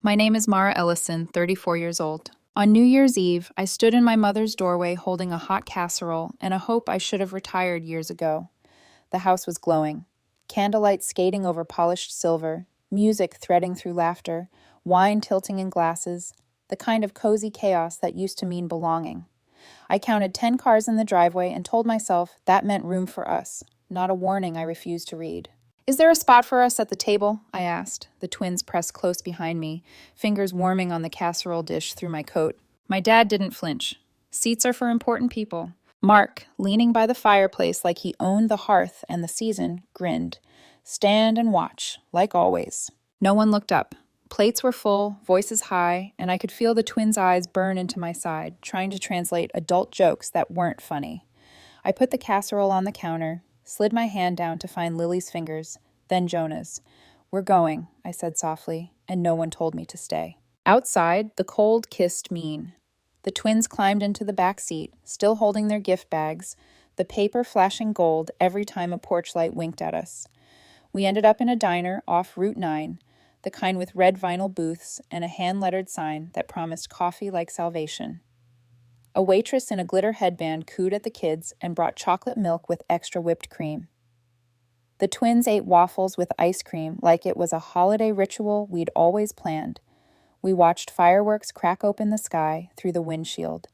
My name is Mara Ellison, 34 years old. On New Year's Eve, I stood in my mother's doorway holding a hot casserole and a hope I should have retired years ago. The house was glowing. Candlelight skating over polished silver, music threading through laughter, wine tilting in glasses, the kind of cozy chaos that used to mean belonging. I counted 10 cars in the driveway and told myself that meant room for us, not a warning I refused to read. Is there a spot for us at the table? I asked, the twins pressed close behind me, fingers warming on the casserole dish through my coat. My dad didn't flinch. Seats are for important people. Mark, leaning by the fireplace like he owned the hearth and the season, grinned. Stand and watch, like always. No one looked up. Plates were full, voices high, and I could feel the twins' eyes burn into my side, trying to translate adult jokes that weren't funny. I put the casserole on the counter, slid my hand down to find Lily's fingers, then Jonah's. We're going, I said softly, and no one told me to stay. Outside, the cold kissed mean. The twins climbed into the back seat, still holding their gift bags, the paper flashing gold every time a porch light winked at us. We ended up in a diner off Route 9, the kind with red vinyl booths and a hand-lettered sign that promised coffee like salvation. A waitress in a glitter headband cooed at the kids and brought chocolate milk with extra whipped cream. The twins ate waffles with ice cream like it was a holiday ritual we'd always planned. We watched fireworks crack open the sky through the windshield.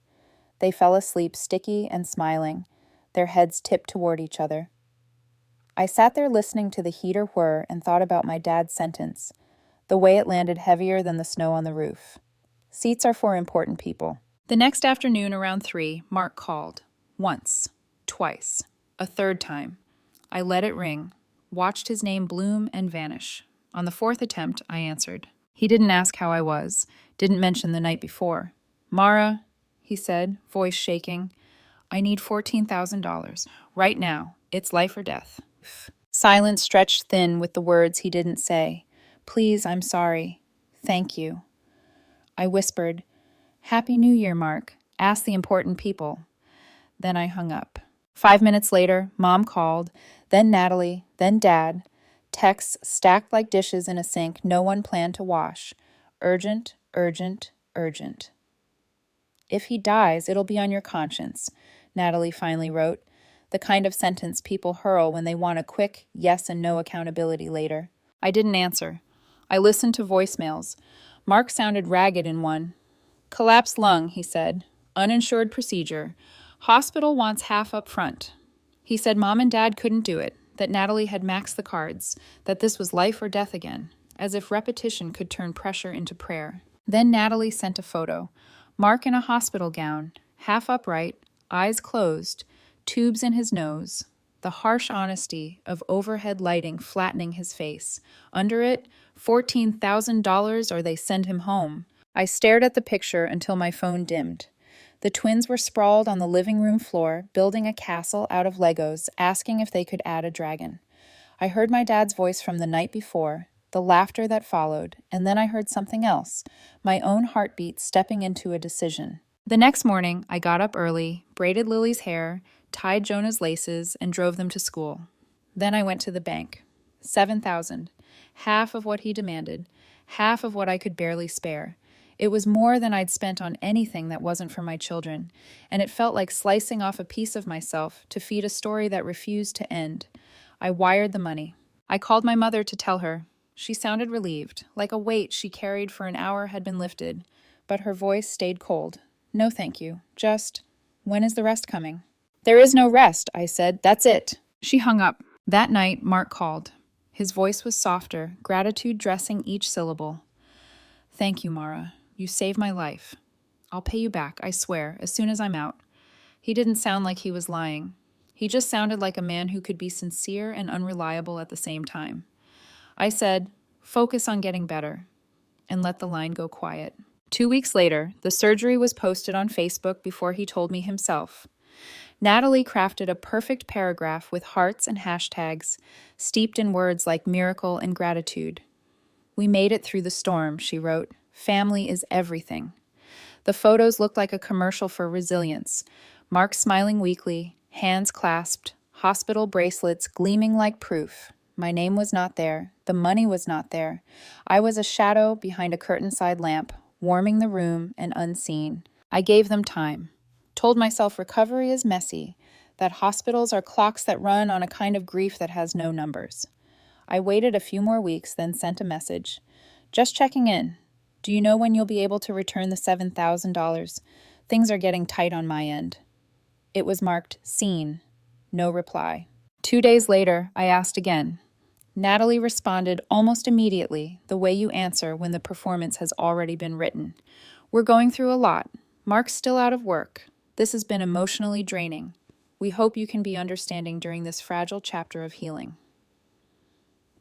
They fell asleep sticky and smiling, their heads tipped toward each other. I sat there listening to the heater whir and thought about my dad's sentence, the way it landed heavier than the snow on the roof. Seats are for important people. The next afternoon around 3, Mark called. Once. Twice. A third time. I let it ring, watched his name bloom and vanish. On the 4th attempt, I answered. He didn't ask how I was, didn't mention the night before. Mara, he said, voice shaking, I need $14,000. Right now. It's life or death. Silence stretched thin with the words he didn't say. Please, I'm sorry. Thank you. I whispered, Happy New Year, Mark. Ask the important people. Then I hung up. 5 minutes later, Mom called, then Natalie, then Dad. Texts stacked like dishes in a sink no one planned to wash. Urgent, urgent, urgent. If he dies, it'll be on your conscience, Natalie finally wrote, the kind of sentence people hurl when they want a quick yes and no accountability later. I didn't answer. I listened to voicemails. Mark sounded ragged in one. Collapsed lung, he said. Uninsured procedure. Hospital wants half up front. He said Mom and Dad couldn't do it, that Natalie had maxed the cards, that this was life or death again, as if repetition could turn pressure into prayer. Then Natalie sent a photo. Mark in a hospital gown, half upright, eyes closed, tubes in his nose, the harsh honesty of overhead lighting flattening his face. Under it, $14,000 or they send him home. I stared at the picture until my phone dimmed. The twins were sprawled on the living room floor, building a castle out of Legos, asking if they could add a dragon. I heard my dad's voice from the night before, the laughter that followed, and then I heard something else, my own heartbeat stepping into a decision. The next morning, I got up early, braided Lily's hair, tied Jonah's laces, and drove them to school. Then I went to the bank. $7,000, half of what he demanded, half of what I could barely spare. It was more than I'd spent on anything that wasn't for my children, and it felt like slicing off a piece of myself to feed a story that refused to end. I wired the money. I called my mother to tell her. She sounded relieved, like a weight she carried for an hour had been lifted, but her voice stayed cold. No, thank you. Just, when is the rest coming? There is no rest, I said. That's it. She hung up. That night, Mark called. His voice was softer, gratitude dressing each syllable. Thank you, Mara. You saved my life. I'll pay you back, I swear, as soon as I'm out. He didn't sound like he was lying. He just sounded like a man who could be sincere and unreliable at the same time. I said, focus on getting better, and let the line go quiet. 2 weeks later, the surgery was posted on Facebook before he told me himself. Natalie crafted a perfect paragraph with hearts and hashtags, steeped in words like miracle and gratitude. We made it through the storm, she wrote. Family is everything. The photos looked like a commercial for resilience. Mark smiling weakly, hands clasped, hospital bracelets gleaming like proof. My name was not there. The money was not there. I was a shadow behind a curtain-side lamp, warming the room and unseen. I gave them time. Told myself recovery is messy, that hospitals are clocks that run on a kind of grief that has no numbers. I waited a few more weeks, then sent a message. Just checking in. Do you know when you'll be able to return the $7,000? Things are getting tight on my end. It was marked seen. No reply. 2 days later, I asked again. Natalie responded almost immediately, the way you answer when the performance has already been written. We're going through a lot. Mark's still out of work. This has been emotionally draining. We hope you can be understanding during this fragile chapter of healing.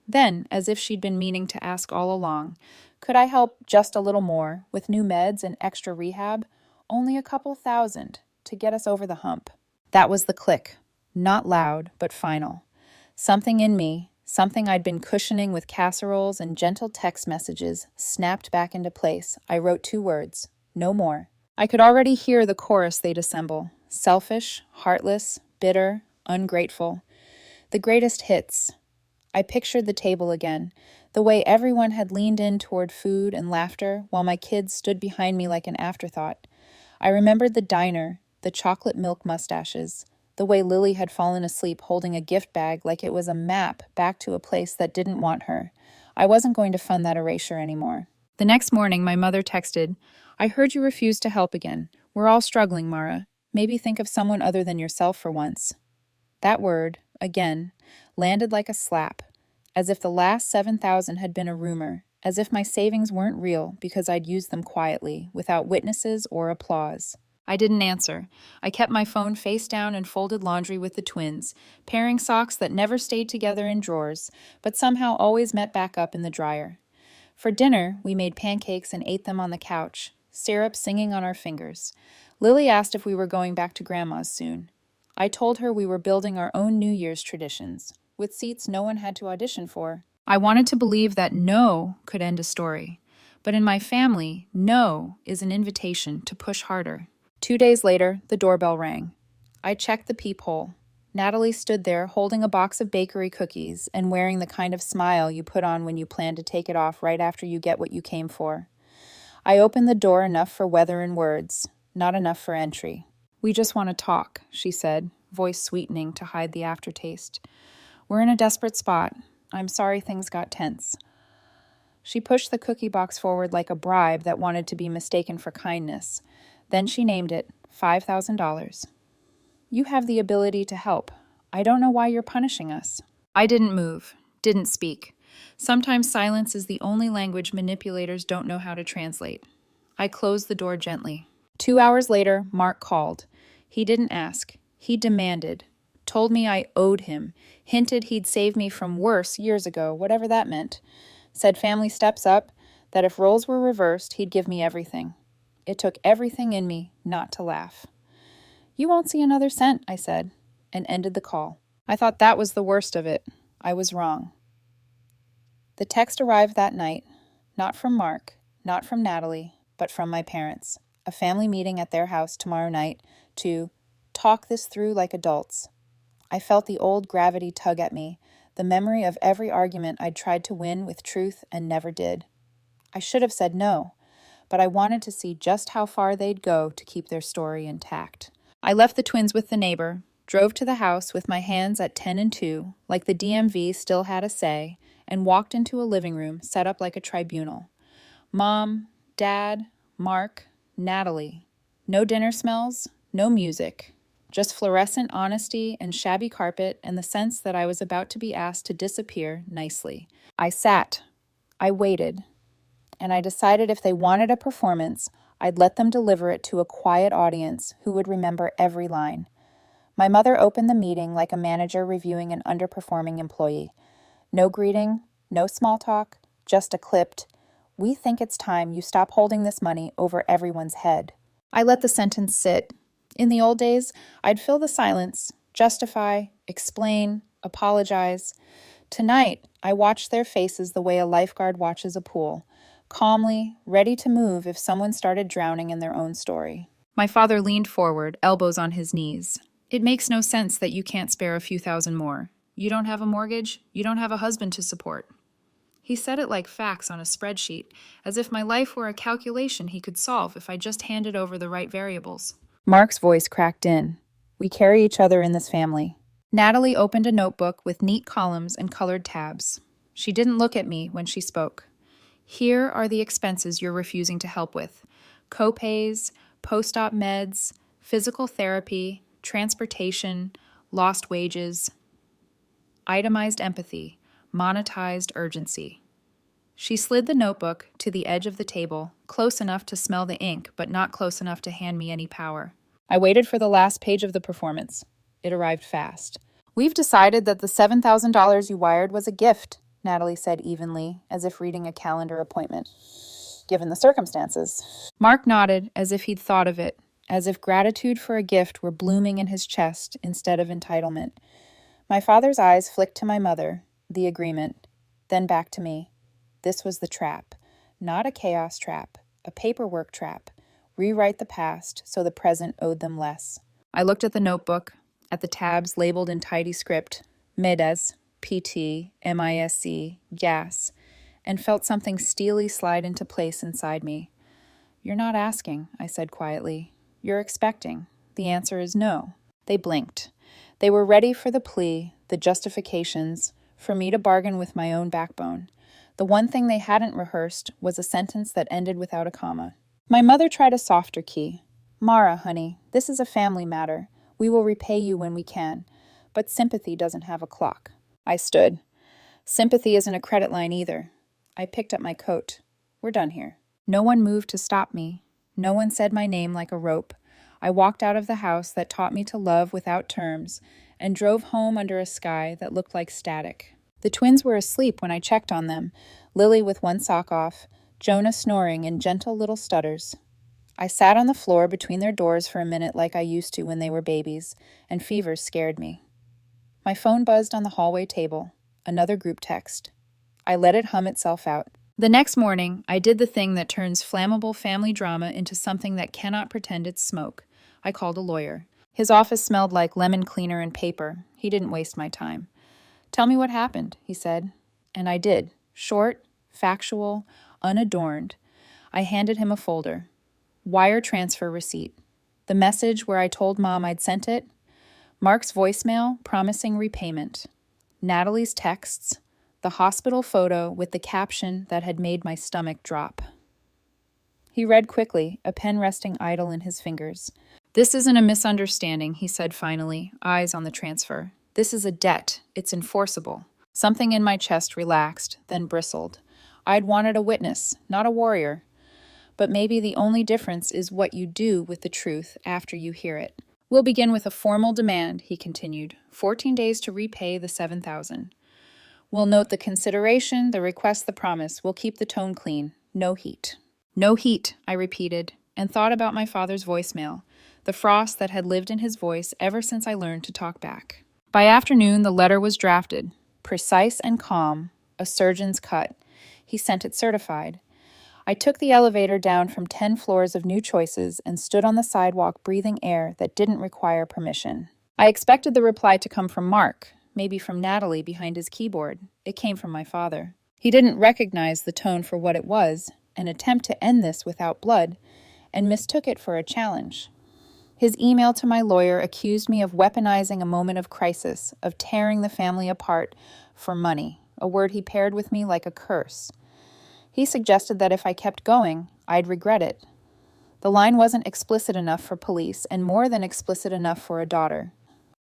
Then, as if she'd been meaning to ask all along, could I help just a little more with new meds and extra rehab? Only a couple thousand to get us over the hump. That was the click. Not loud, but final. Something in me, something I'd been cushioning with casseroles and gentle text messages, snapped back into place. I wrote 2 words. No more. I could already hear the chorus they'd assemble. Selfish, heartless, bitter, ungrateful. The greatest hits. I pictured the table again, the way everyone had leaned in toward food and laughter while my kids stood behind me like an afterthought. I remembered the diner, the chocolate milk mustaches, the way Lily had fallen asleep holding a gift bag like it was a map back to a place that didn't want her. I wasn't going to fund that erasure anymore. The next morning, my mother texted, I heard you refused to help again. We're all struggling, Mara. Maybe think of someone other than yourself for once. That word, again, landed like a slap, as if the last 7,000 had been a rumor, as if my savings weren't real because I'd used them quietly, without witnesses or applause. I didn't answer. I kept my phone face down and folded laundry with the twins, pairing socks that never stayed together in drawers, but somehow always met back up in the dryer. For dinner, we made pancakes and ate them on the couch, syrup singing on our fingers. Lily asked if we were going back to Grandma's soon. I told her we were building our own New Year's traditions, with seats no one had to audition for. I wanted to believe that no could end a story, but in my family, no is an invitation to push harder. 2 days later, the doorbell rang. I checked the peephole. Natalie stood there holding a box of bakery cookies and wearing the kind of smile you put on when you plan to take it off right after you get what you came for. I opened the door enough for weather and words, not enough for entry. We just want to talk, she said, voice sweetening to hide the aftertaste. We're in a desperate spot. I'm sorry things got tense. She pushed the cookie box forward like a bribe that wanted to be mistaken for kindness. Then she named it $5,000. You have the ability to help. I don't know why you're punishing us. I didn't move, didn't speak. Sometimes silence is the only language manipulators don't know how to translate. I closed the door gently. 2 hours later, Mark called. He didn't ask. He demanded. Told me I owed him. Hinted he'd saved me from worse years ago, whatever that meant. Said family steps up, that if roles were reversed, he'd give me everything. It took everything in me not to laugh. You won't see another cent, I said, and ended the call. I thought that was the worst of it. I was wrong. The text arrived that night, not from Mark, not from Natalie, but from my parents. A family meeting at their house tomorrow night to talk this through like adults. I felt the old gravity tug at me, the memory of every argument I'd tried to win with truth and never did. I should have said no, but I wanted to see just how far they'd go to keep their story intact. I left the twins with the neighbor, drove to the house with my hands at 10 and 2, like the DMV still had a say, and walked into a living room set up like a tribunal. Mom, Dad, Mark, Natalie. No dinner smells, no music. Just fluorescent honesty and shabby carpet and the sense that I was about to be asked to disappear nicely. I sat. I waited. And I decided if they wanted a performance, I'd let them deliver it to a quiet audience who would remember every line. My mother opened the meeting like a manager reviewing an underperforming employee. No greeting, no small talk, just a clipped, "We think it's time you stop holding this money over everyone's head." I let the sentence sit. In the old days, I'd fill the silence, justify, explain, apologize. Tonight, I watched their faces the way a lifeguard watches a pool, calmly, ready to move if someone started drowning in their own story. My father leaned forward, elbows on his knees. It makes no sense that you can't spare a few thousand more. You don't have a mortgage. You don't have a husband to support. He said it like facts on a spreadsheet, as if my life were a calculation he could solve if I just handed over the right variables. Mark's voice cracked in. We carry each other in this family. Natalie opened a notebook with neat columns and colored tabs. She didn't look at me when she spoke. Here are the expenses you're refusing to help with: co-pays, post-op meds, physical therapy, transportation, lost wages, itemized empathy, monetized urgency. She slid the notebook to the edge of the table, close enough to smell the ink, but not close enough to hand me any power. I waited for the last page of the performance. It arrived fast. We've decided that the $7,000 you wired was a gift, Natalie said evenly, as if reading a calendar appointment, given the circumstances. Mark nodded as if he'd thought of it, as if gratitude for a gift were blooming in his chest instead of entitlement. My father's eyes flicked to my mother, the agreement, then back to me. This was the trap. Not a chaos trap, a paperwork trap. Rewrite the past so the present owed them less. I looked at the notebook, at the tabs labeled in tidy script, MEDES, PT, MISC, gas, and felt something steely slide into place inside me. You're not asking, I said quietly. You're expecting. The answer is no. They blinked. They were ready for the plea, the justifications, for me to bargain with my own backbone. The one thing they hadn't rehearsed was a sentence that ended without a comma. My mother tried a softer key. Mara, honey, this is a family matter. We will repay you when we can. But sympathy doesn't have a clock. I stood. Sympathy isn't a credit line either. I picked up my coat. We're done here. No one moved to stop me. No one said my name like a rope. I walked out of the house that taught me to love without terms and drove home under a sky that looked like static. The twins were asleep when I checked on them, Lily with one sock off, Jonah snoring in gentle little stutters. I sat on the floor between their doors for a minute like I used to when they were babies, and fever scared me. My phone buzzed on the hallway table. Another group text. I let it hum itself out. The next morning, I did the thing that turns flammable family drama into something that cannot pretend it's smoke. I called a lawyer. His office smelled like lemon cleaner and paper. He didn't waste my time. Tell me what happened, he said. And I did. Short, factual, unadorned. I handed him a folder. Wire transfer receipt. The message where I told Mom I'd sent it. Mark's voicemail promising repayment. Natalie's texts. The hospital photo with the caption that had made my stomach drop. He read quickly, a pen resting idle in his fingers. This isn't a misunderstanding, he said finally, eyes on the transfer. This is a debt. It's enforceable. Something in my chest relaxed, then bristled. I'd wanted a witness, not a warrior. But maybe the only difference is what you do with the truth after you hear it. We'll begin with a formal demand, he continued. 14 days to repay the $7,000. We'll note the consideration, the request, the promise. We'll keep the tone clean. No heat. No heat, I repeated, and thought about my father's voicemail, the frost that had lived in his voice ever since I learned to talk back. By afternoon, the letter was drafted. Precise and calm, a surgeon's cut. He sent it certified. I took the elevator down from 10 floors of new choices and stood on the sidewalk breathing air that didn't require permission. I expected the reply to come from Mark, maybe from Natalie behind his keyboard. It came from my father. He didn't recognize the tone for what it was, an attempt to end this without blood, and mistook it for a challenge. His email to my lawyer accused me of weaponizing a moment of crisis, of tearing the family apart for money, a word he paired with me like a curse. He suggested that if I kept going, I'd regret it. The line wasn't explicit enough for police and more than explicit enough for a daughter.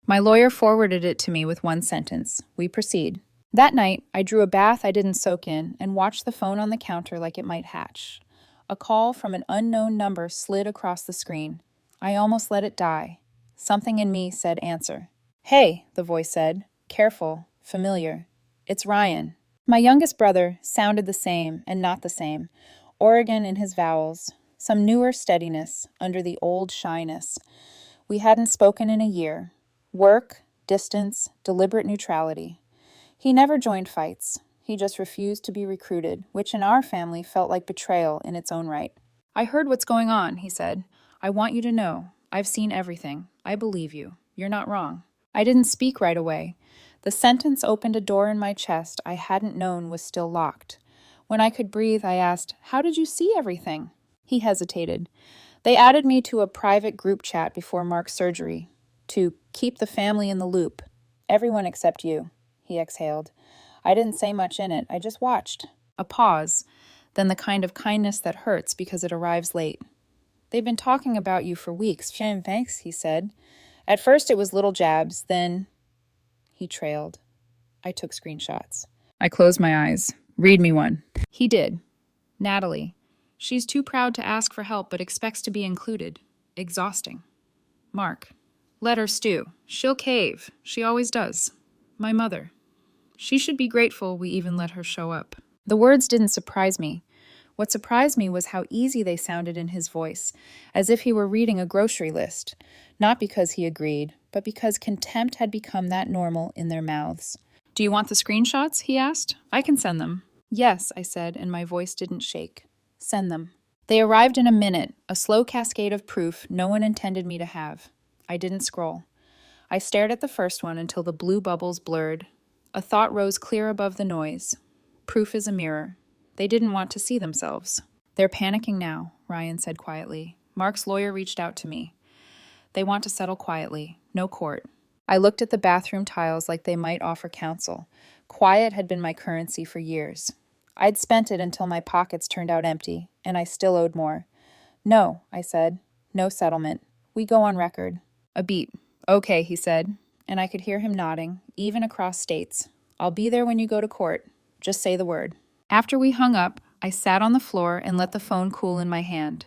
My lawyer forwarded it to me with one sentence. We proceed. That night, I drew a bath I didn't soak in and watched the phone on the counter like it might hatch. A call from an unknown number slid across the screen. I almost let it die. Something in me said answer. Hey, the voice said. Careful, familiar. It's Ryan. My youngest brother sounded the same and not the same. Oregon in his vowels. Some newer steadiness under the old shyness. We hadn't spoken in a year. Work, distance, deliberate neutrality. He never joined fights. He just refused to be recruited, which in our family felt like betrayal in its own right. I heard what's going on, he said. I want you to know. I've seen everything. I believe you. You're not wrong. I didn't speak right away. The sentence opened a door in my chest I hadn't known was still locked. When I could breathe, I asked, "How did you see everything?" He hesitated. "They added me to a private group chat before Mark's surgery, to keep the family in the loop. Everyone except you," he exhaled. "I didn't say much in it, I just watched." A pause, then the kind of kindness that hurts because it arrives late. "They've been talking about you for weeks." "Thanks," he said. "At first it was little jabs, then—" He trailed. I took screenshots. I closed my eyes. "Read me one." He did. "Natalie. She's too proud to ask for help but expects to be included. Exhausting." Mark. "Let her stew. She'll cave. She always does." My mother. "She should be grateful we even let her show up." The words didn't surprise me. What surprised me was how easy they sounded in his voice, as if he were reading a grocery list, not because he agreed, but because contempt had become that normal in their mouths. "Do you want the screenshots?" he asked. "I can send them." "Yes," I said, and my voice didn't shake. "Send them." They arrived in a minute, a slow cascade of proof no one intended me to have. I didn't scroll. I stared at the first one until the blue bubbles blurred. A thought rose clear above the noise. Proof is a mirror. They didn't want to see themselves. "They're panicking now," Ryan said quietly. "Mark's lawyer reached out to me. They want to settle quietly. No court." I looked at the bathroom tiles like they might offer counsel. Quiet had been my currency for years. I'd spent it until my pockets turned out empty, and I still owed more. "No," I said. "No settlement. We go on record." A beat. "Okay," he said, and I could hear him nodding, even across states. "I'll be there when you go to court. Just say the word." After we hung up, I sat on the floor and let the phone cool in my hand.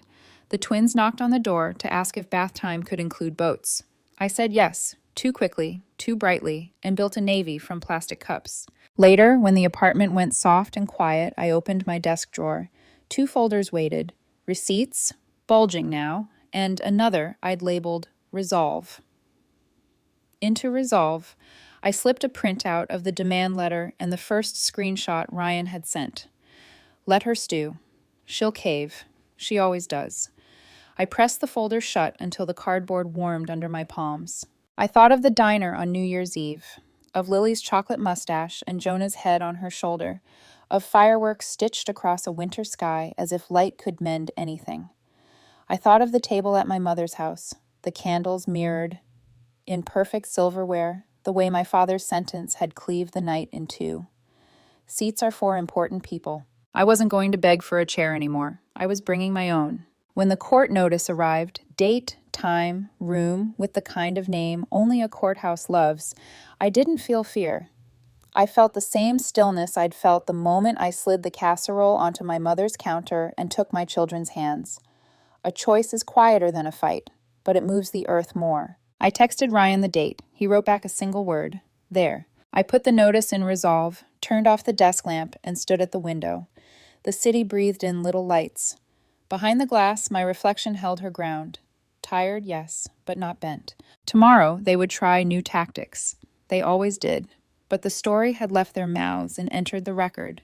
The twins knocked on the door to ask if bath time could include boats. I said yes, too quickly, too brightly, and built a navy from plastic cups. Later, when the apartment went soft and quiet, I opened my desk drawer. 2 folders waited. Receipts, bulging now, and another I'd labeled Resolve. Into Resolve, I slipped a printout of the demand letter and the first screenshot Ryan had sent. "Let her stew. She'll cave. She always does." I pressed the folder shut until the cardboard warmed under my palms. I thought of the diner on New Year's Eve, of Lily's chocolate mustache and Jonah's head on her shoulder, of fireworks stitched across a winter sky as if light could mend anything. I thought of the table at my mother's house, the candles mirrored in perfect silverware, the way my father's sentence had cleaved the night in two. Seats are for important people. I wasn't going to beg for a chair anymore. I was bringing my own. When the court notice arrived, date, time, room, with the kind of name only a courthouse loves, I didn't feel fear. I felt the same stillness I'd felt the moment I slid the casserole onto my mother's counter and took my children's hands. A choice is quieter than a fight, but it moves the earth more. I texted Ryan the date. He wrote back a single word. There. I put the notice in Resolve, turned off the desk lamp, and stood at the window. The city breathed in little lights. Behind the glass, my reflection held her ground. Tired, yes, but not bent. Tomorrow, they would try new tactics. They always did. But the story had left their mouths and entered the record,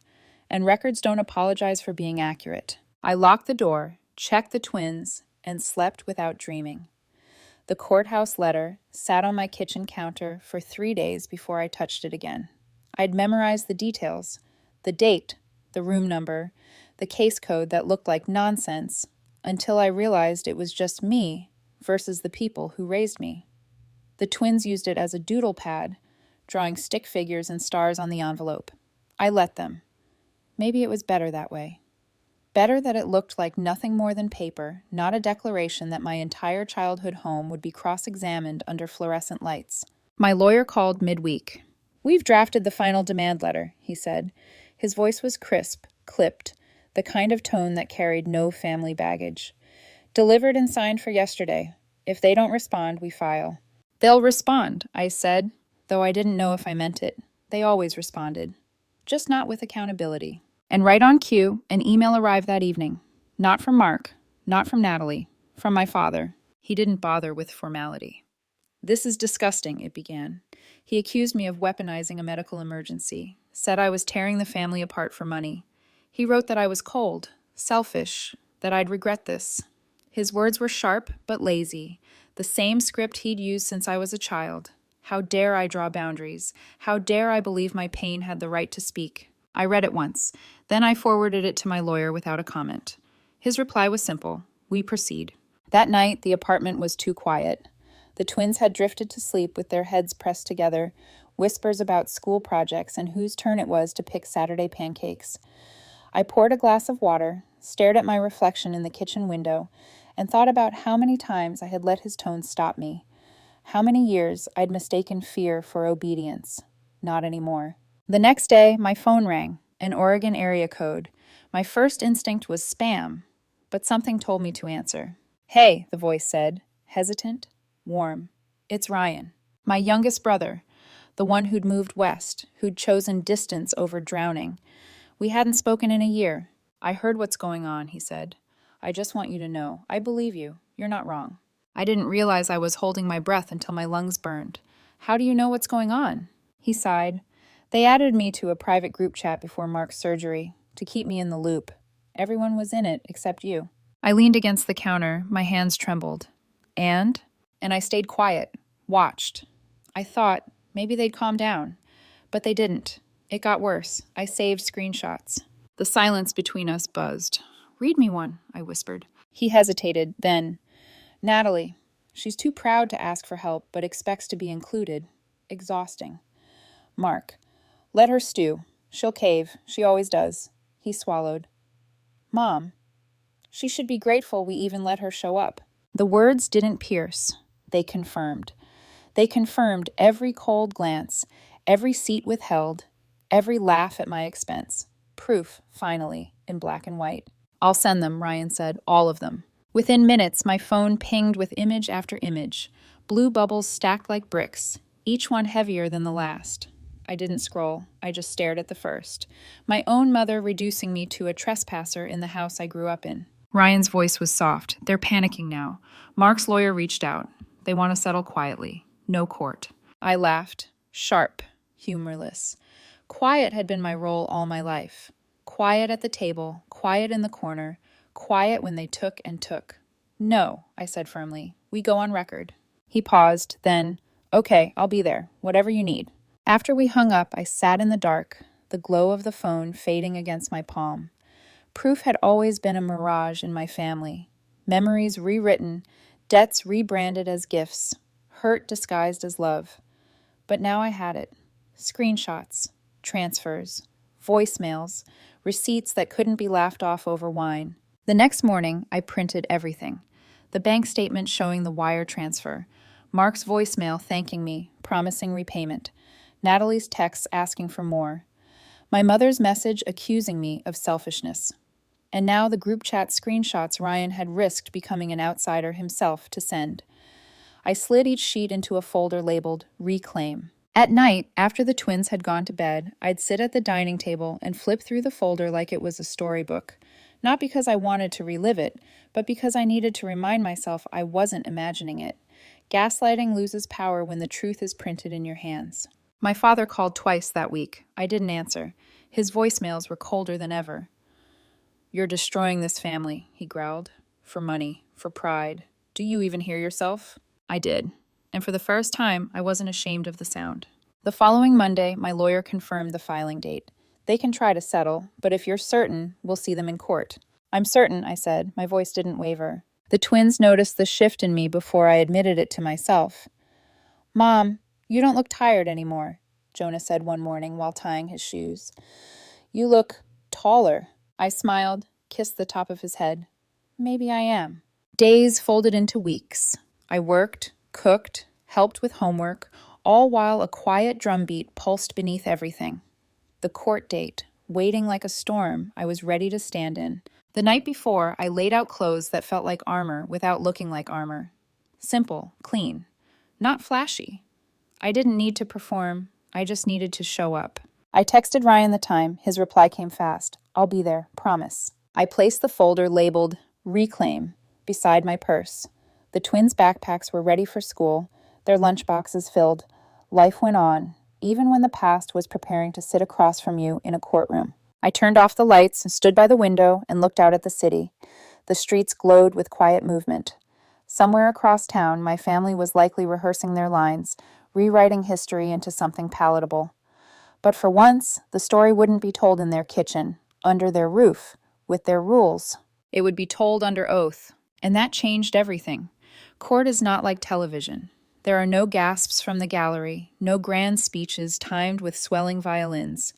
and records don't apologize for being accurate. I locked the door, checked the twins, and slept without dreaming. The courthouse letter sat on my kitchen counter for 3 days before I touched it again. I'd memorized the details, the date, the room number, the case code that looked like nonsense, until I realized it was just me versus the people who raised me. The twins used it as a doodle pad, drawing stick figures and stars on the envelope. I let them. Maybe it was better that way. Better that it looked like nothing more than paper, not a declaration that my entire childhood home would be cross-examined under fluorescent lights. My lawyer called midweek. "We've drafted the final demand letter," he said. His voice was crisp, clipped, the kind of tone that carried no family baggage. "Delivered and signed for yesterday. If they don't respond, we file." "They'll respond," I said, though I didn't know if I meant it. They always responded. Just not with accountability. And right on cue, an email arrived that evening. Not from Mark, not from Natalie, from my father. He didn't bother with formality. "This is disgusting," it began. He accused me of weaponizing a medical emergency, said I was tearing the family apart for money. He wrote that I was cold, selfish, that I'd regret this. His words were sharp but lazy, the same script he'd used since I was a child. How dare I draw boundaries? How dare I believe my pain had the right to speak? I read it once. Then I forwarded it to my lawyer without a comment. His reply was simple. We proceed. That night, the apartment was too quiet. The twins had drifted to sleep with their heads pressed together, whispers about school projects and whose turn it was to pick Saturday pancakes. I poured a glass of water, stared at my reflection in the kitchen window, and thought about how many times I had let his tone stop me. How many years I'd mistaken fear for obedience. Not anymore. The next day, my phone rang, an Oregon area code. My first instinct was spam, but something told me to answer. Hey, the voice said, hesitant, warm. It's Ryan, my youngest brother, the one who'd moved west, who'd chosen distance over drowning. We hadn't spoken in a year. I heard what's going on, he said. I just want you to know. I believe you. You're not wrong. I didn't realize I was holding my breath until my lungs burned. How do you know what's going on? He sighed. They added me to a private group chat before Mark's surgery, to keep me in the loop. Everyone was in it except you. I leaned against the counter. My hands trembled. And I stayed quiet, watched. I thought maybe they'd calm down. But they didn't. It got worse. I saved screenshots. The silence between us buzzed. Read me one, I whispered. He hesitated, then, Natalie. She's too proud to ask for help, but expects to be included. Exhausting. Mark. Let her stew. She'll cave. She always does. He swallowed. Mom. She should be grateful we even let her show up. The words didn't pierce. They confirmed. They confirmed every cold glance, every seat withheld, every laugh at my expense. Proof, finally, in black and white. I'll send them, Ryan said, all of them. Within minutes, my phone pinged with image after image, blue bubbles stacked like bricks, each one heavier than the last. I didn't scroll. I just stared at the first. My own mother reducing me to a trespasser in the house I grew up in. Ryan's voice was soft. They're panicking now. Mark's lawyer reached out. They want to settle quietly. No court. I laughed. Sharp. Humorless. Quiet had been my role all my life. Quiet at the table, quiet in the corner, quiet when they took and took. No, I said firmly. We go on record. He paused, then, okay, I'll be there, whatever you need. After we hung up, I sat in the dark, the glow of the phone fading against my palm. Proof had always been a mirage in my family. Memories rewritten, debts rebranded as gifts, hurt disguised as love. But now I had it. Screenshots, transfers, voicemails, receipts that couldn't be laughed off over wine. The next morning, I printed everything. The bank statement showing the wire transfer, Mark's voicemail thanking me, promising repayment, Natalie's text asking for more, my mother's message accusing me of selfishness. And now the group chat screenshots Ryan had risked becoming an outsider himself to send. I slid each sheet into a folder labeled Reclaim. At night, after the twins had gone to bed, I'd sit at the dining table and flip through the folder like it was a storybook. Not because I wanted to relive it, but because I needed to remind myself I wasn't imagining it. Gaslighting loses power when the truth is printed in your hands. My father called twice that week. I didn't answer. His voicemails were colder than ever. You're destroying this family, he growled. For money, for pride. Do you even hear yourself? I did. And for the first time, I wasn't ashamed of the sound. The following Monday, my lawyer confirmed the filing date. They can try to settle, but if you're certain, we'll see them in court. I'm certain, I said. My voice didn't waver. The twins noticed the shift in me before I admitted it to myself. Mom, you don't look tired anymore, Jonah said one morning while tying his shoes. You look taller. I smiled, kissed the top of his head. Maybe I am. Days folded into weeks. I worked, cooked, helped with homework, all while a quiet drumbeat pulsed beneath everything. The court date, waiting like a storm I was ready to stand in. The night before, I laid out clothes that felt like armor without looking like armor. Simple, clean, not flashy. I didn't need to perform, I just needed to show up. I texted Ryan the time. His reply came fast. I'll be there, promise. I placed the folder labeled Reclaim beside my purse. The twins' backpacks were ready for school, their lunchboxes filled. Life went on, even when the past was preparing to sit across from you in a courtroom. I turned off the lights, stood by the window, and looked out at the city. The streets glowed with quiet movement. Somewhere across town, my family was likely rehearsing their lines, rewriting history into something palatable. But for once, the story wouldn't be told in their kitchen, under their roof, with their rules. It would be told under oath, and that changed everything. Court is not like television. There are no gasps from the gallery, no grand speeches timed with swelling violins.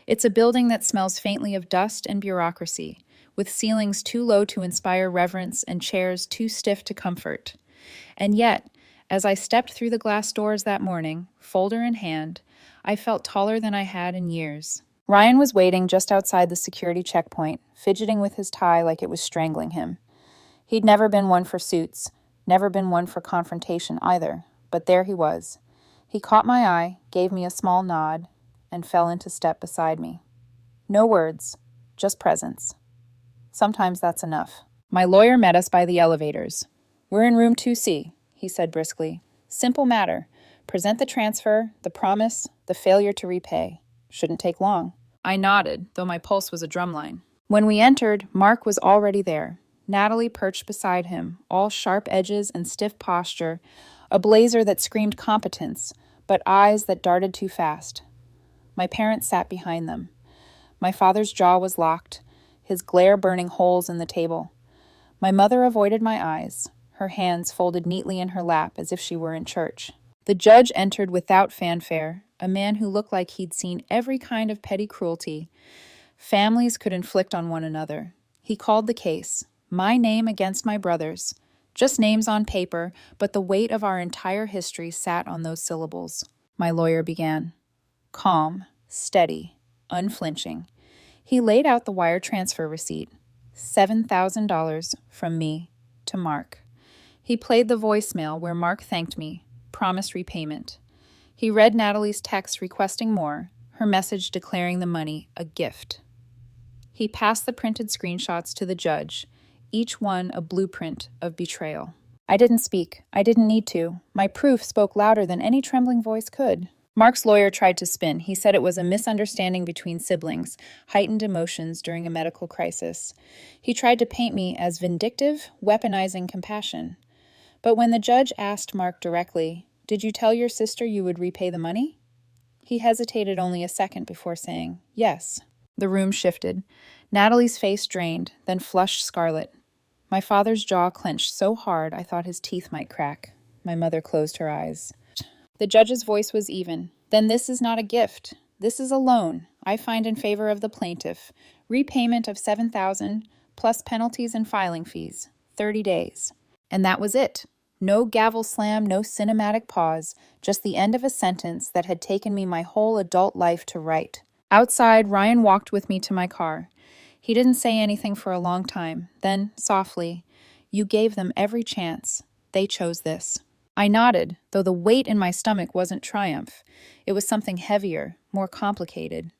It's a building that smells faintly of dust and bureaucracy, with ceilings too low to inspire reverence and chairs too stiff to comfort. And yet, as I stepped through the glass doors that morning, folder in hand, I felt taller than I had in years. Ryan was waiting just outside the security checkpoint, fidgeting with his tie like it was strangling him. He'd never been one for suits, never been one for confrontation either, but there he was. He caught my eye, gave me a small nod, and fell into step beside me. No words, just presence. Sometimes that's enough. My lawyer met us by the elevators. "We're in room 2C, he said briskly. "Simple matter. Present the transfer, the promise, the failure to repay. Shouldn't take long." I nodded, though my pulse was a drumline. When we entered, Mark was already there. Natalie perched beside him, all sharp edges and stiff posture, a blazer that screamed competence, but eyes that darted too fast. My parents sat behind them. My father's jaw was locked, his glare burning holes in the table. My mother avoided my eyes, her hands folded neatly in her lap as if she were in church. The judge entered without fanfare, a man who looked like he'd seen every kind of petty cruelty families could inflict on one another. He called the case, my name against my brother's. Just names on paper, but the weight of our entire history sat on those syllables. My lawyer began. Calm, steady, unflinching. He laid out the wire transfer receipt. $7,000 from me to Mark. He played the voicemail where Mark thanked me, promised repayment. He read Natalie's text requesting more, her message declaring the money a gift. He passed the printed screenshots to the judge, each one a blueprint of betrayal. I didn't speak. I didn't need to. My proof spoke louder than any trembling voice could. Mark's lawyer tried to spin. He said it was a misunderstanding between siblings, heightened emotions during a medical crisis. He tried to paint me as vindictive, weaponizing compassion. But when the judge asked Mark directly, "Did you tell your sister you would repay the money?" he hesitated only a second before saying, "Yes." The room shifted. Natalie's face drained, then flushed scarlet. My father's jaw clenched so hard I thought his teeth might crack. My mother closed her eyes. The judge's voice was even. "Then this is not a gift. This is a loan. I find in favor of the plaintiff. Repayment of $7,000 plus penalties and filing fees. 30 days. And that was it. No gavel slam, no cinematic pause, just the end of a sentence that had taken me my whole adult life to write. Outside, Ryan walked with me to my car. He didn't say anything for a long time. Then, softly, "You gave them every chance. They chose this." I nodded, though the weight in my stomach wasn't triumph. It was something heavier, more complicated.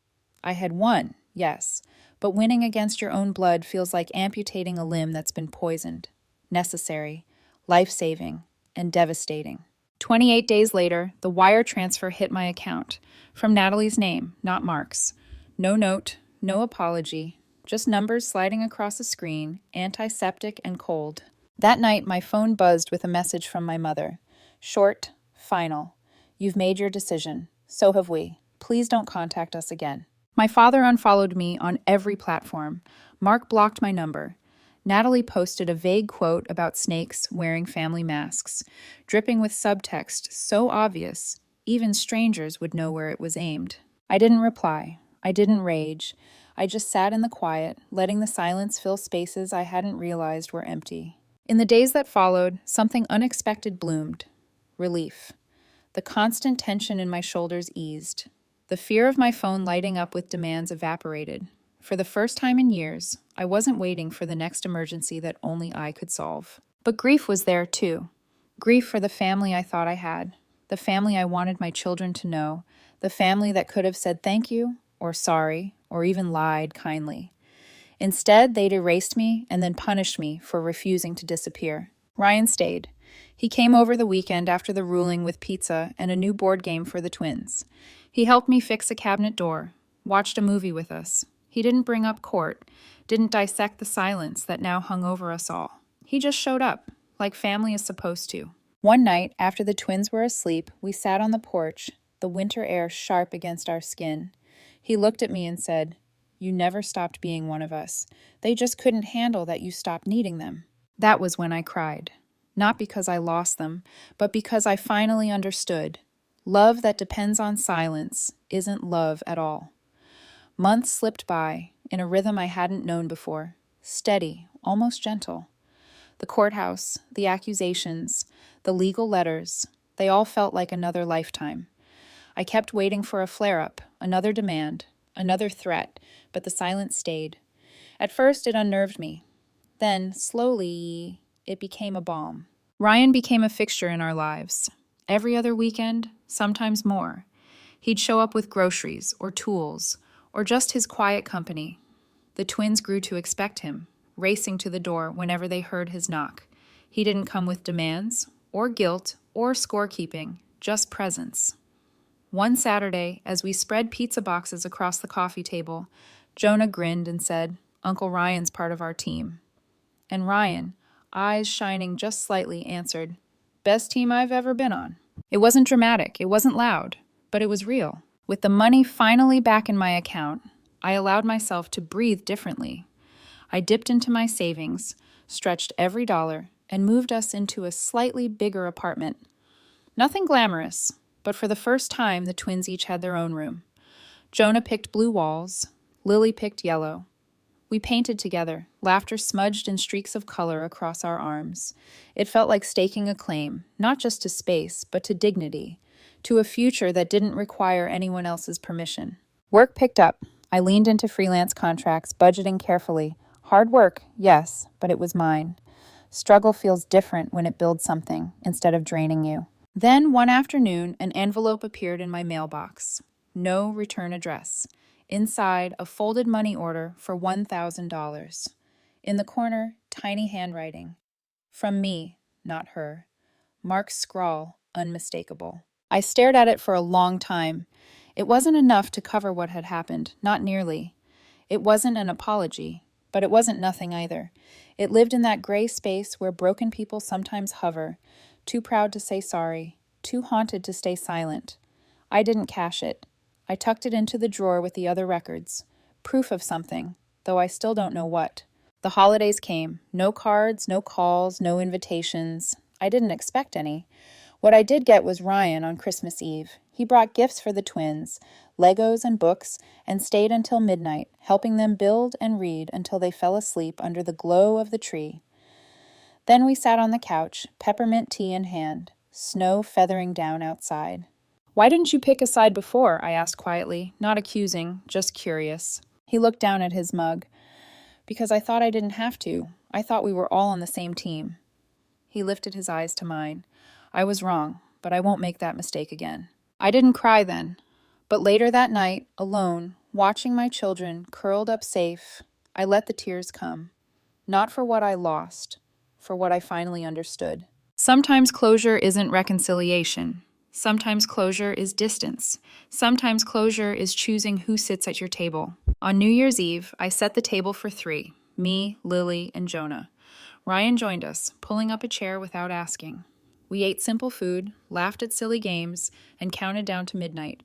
I had won, yes, but winning against your own blood feels like amputating a limb that's been poisoned. Necessary, life-saving, and devastating. 28 days later, the wire transfer hit my account. From Natalie's name, not Mark's. No note, no apology, just numbers sliding across a screen, antiseptic and cold. That night, my phone buzzed with a message from my mother. Short, final. "You've made your decision. So have we. Please don't contact us again." My father unfollowed me on every platform. Mark blocked my number. Natalie posted a vague quote about snakes wearing family masks, dripping with subtext so obvious, even strangers would know where it was aimed. I didn't reply. I didn't rage. I just sat in the quiet, letting the silence fill spaces I hadn't realized were empty. In the days that followed, something unexpected bloomed. Relief. The constant tension in my shoulders eased. The fear of my phone lighting up with demands evaporated. For the first time in years, I wasn't waiting for the next emergency that only I could solve. But grief was there, too. Grief for the family I thought I had, the family I wanted my children to know, the family that could have said thank you, or sorry, or even lied kindly. Instead, they'd erased me and then punished me for refusing to disappear. Ryan stayed. He came over the weekend after the ruling with pizza and a new board game for the twins. He helped me fix a cabinet door, watched a movie with us. He didn't bring up court, didn't dissect the silence that now hung over us all. He just showed up, like family is supposed to. One night, after the twins were asleep, we sat on the porch, the winter air sharp against our skin. He looked at me and said, "You never stopped being one of us. They just couldn't handle that you stopped needing them." That was when I cried. Not because I lost them, but because I finally understood. Love that depends on silence isn't love at all. Months slipped by, in a rhythm I hadn't known before, steady, almost gentle. The courthouse, the accusations, the legal letters, they all felt like another lifetime. I kept waiting for a flare-up, another demand, another threat, but the silence stayed. At first, it unnerved me. Then, slowly, it became a balm. Ryan became a fixture in our lives. Every other weekend, sometimes more. He'd show up with groceries or tools, or just his quiet company. The twins grew to expect him, racing to the door whenever they heard his knock. He didn't come with demands, or guilt, or scorekeeping, just presence. One Saturday, as we spread pizza boxes across the coffee table, Jonah grinned and said, "Uncle Ryan's part of our team." And Ryan, eyes shining just slightly, answered, "Best team I've ever been on." It wasn't dramatic, it wasn't loud, but it was real. With the money finally back in my account, I allowed myself to breathe differently. I dipped into my savings, stretched every dollar, and moved us into a slightly bigger apartment. Nothing glamorous, but for the first time, the twins each had their own room. Jonah picked blue walls, Lily picked yellow. We painted together, laughter smudged in streaks of color across our arms. It felt like staking a claim, not just to space, but to dignity, to a future that didn't require anyone else's permission. Work picked up. I leaned into freelance contracts, budgeting carefully. Hard work, yes, but it was mine. Struggle feels different when it builds something, instead of draining you. Then, one afternoon, an envelope appeared in my mailbox. No return address. Inside, a folded money order for $1,000. In the corner, tiny handwriting. From me, not her. Mark's scrawl, unmistakable. I stared at it for a long time. It wasn't enough to cover what had happened, not nearly. It wasn't an apology, but it wasn't nothing either. It lived in that gray space where broken people sometimes hover, too proud to say sorry, too haunted to stay silent. I didn't cash it. I tucked it into the drawer with the other records. Proof of something, though I still don't know what. The holidays came. No cards, no calls, no invitations. I didn't expect any. What I did get was Ryan on Christmas Eve. He brought gifts for the twins, Legos and books, and stayed until midnight, helping them build and read until they fell asleep under the glow of the tree. Then we sat on the couch, peppermint tea in hand, snow feathering down outside. "Why didn't you pick a side before?" I asked quietly, not accusing, just curious. He looked down at his mug. "Because I thought I didn't have to. I thought we were all on the same team." He lifted his eyes to mine. "I was wrong, but I won't make that mistake again." I didn't cry then, but later that night, alone, watching my children curled up safe, I let the tears come. Not for what I lost, for what I finally understood. Sometimes closure isn't reconciliation. Sometimes closure is distance. Sometimes closure is choosing who sits at your table. On New Year's Eve, I set the table for 3, me, Lily, and Jonah. Ryan joined us, pulling up a chair without asking. We ate simple food, laughed at silly games, and counted down to midnight.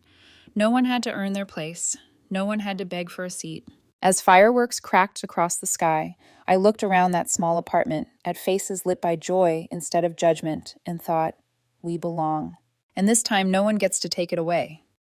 No one had to earn their place. No one had to beg for a seat. As fireworks cracked across the sky, I looked around that small apartment, at faces lit by joy instead of judgment, and thought, we belong. And this time no one gets to take it away.